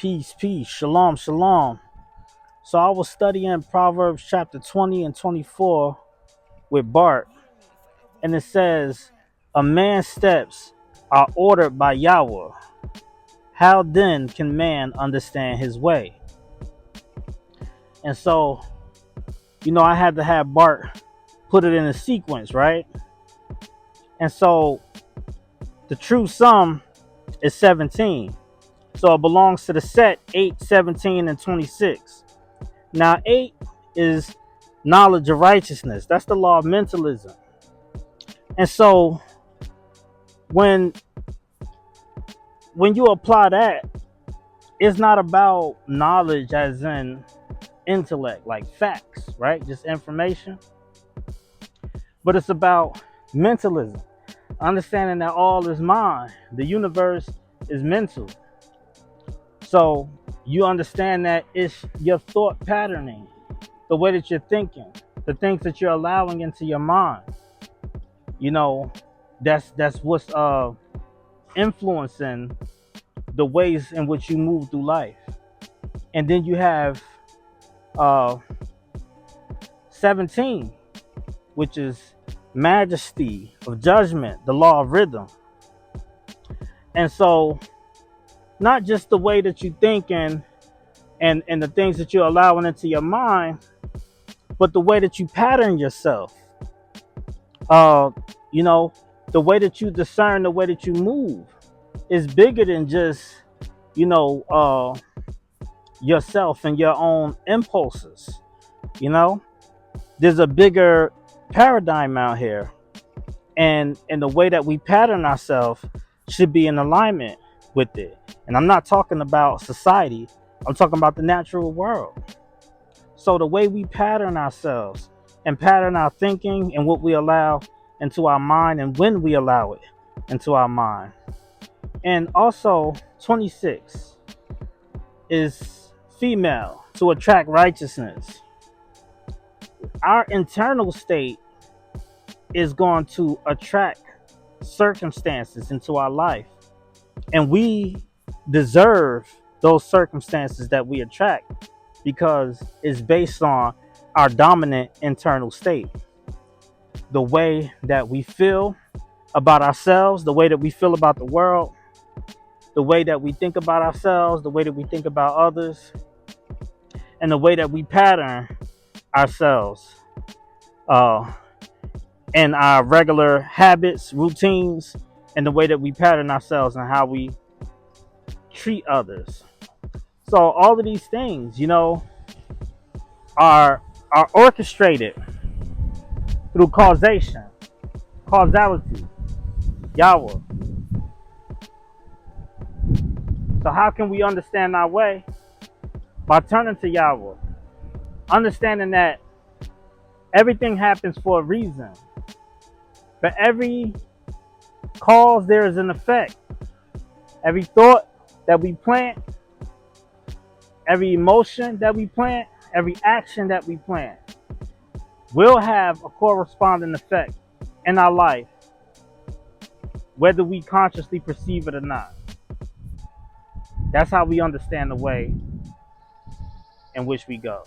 Peace, peace, shalom, shalom. So I was studying Proverbs chapter 20 and 24 with Bart, and it says, "A man's steps are ordered by Yahweh. How then can man understand his way?" And so, I had to have Bart put it in a sequence, right? And so the true sum is 17. So it belongs to the set 8, 17, and 26. Now, 8 is knowledge of righteousness. That's the law of mentalism. And so when you apply that, it's not about knowledge as in intellect, like facts, right? Just information. But it's about mentalism. Understanding that all is mind. The universe is mental. So you understand that it's your thought patterning, the way that you're thinking, the things that you're allowing into your mind. That's what's influencing the ways in which you move through life. And then you have 17, which is majesty of judgment, the law of rhythm. And so not just the way that you think and the things that you're allowing into your mind, but the way that you pattern yourself. The way that you discern, the way that you move is bigger than just, yourself and your own impulses. There's a bigger paradigm out here, and the way that we pattern ourselves should be in alignment with it. And I'm not talking about society, I'm talking about the natural world. So the way we pattern ourselves and pattern our thinking and what we allow into our mind and when we allow it into our mind. And also 26 is female, to attract righteousness. Our internal state is going to attract circumstances into our life, and we deserve those circumstances that we attract because it's based on our dominant internal state. The way that we feel about ourselves, the way that we feel about the world, the way that we think about ourselves, the way that we think about others, and the way that we pattern ourselves and our regular habits, routines, and the way that we pattern ourselves and how we treat others. So all of these things, are orchestrated through causality, Yahweh. So how can we understand our way? By turning to Yahweh, understanding that everything happens for a reason. For every cause, there is an effect. Every thought that we plant, every emotion that we plant, every action that we plant will have a corresponding effect in our life, whether we consciously perceive it or not. That's how we understand the way in which we go.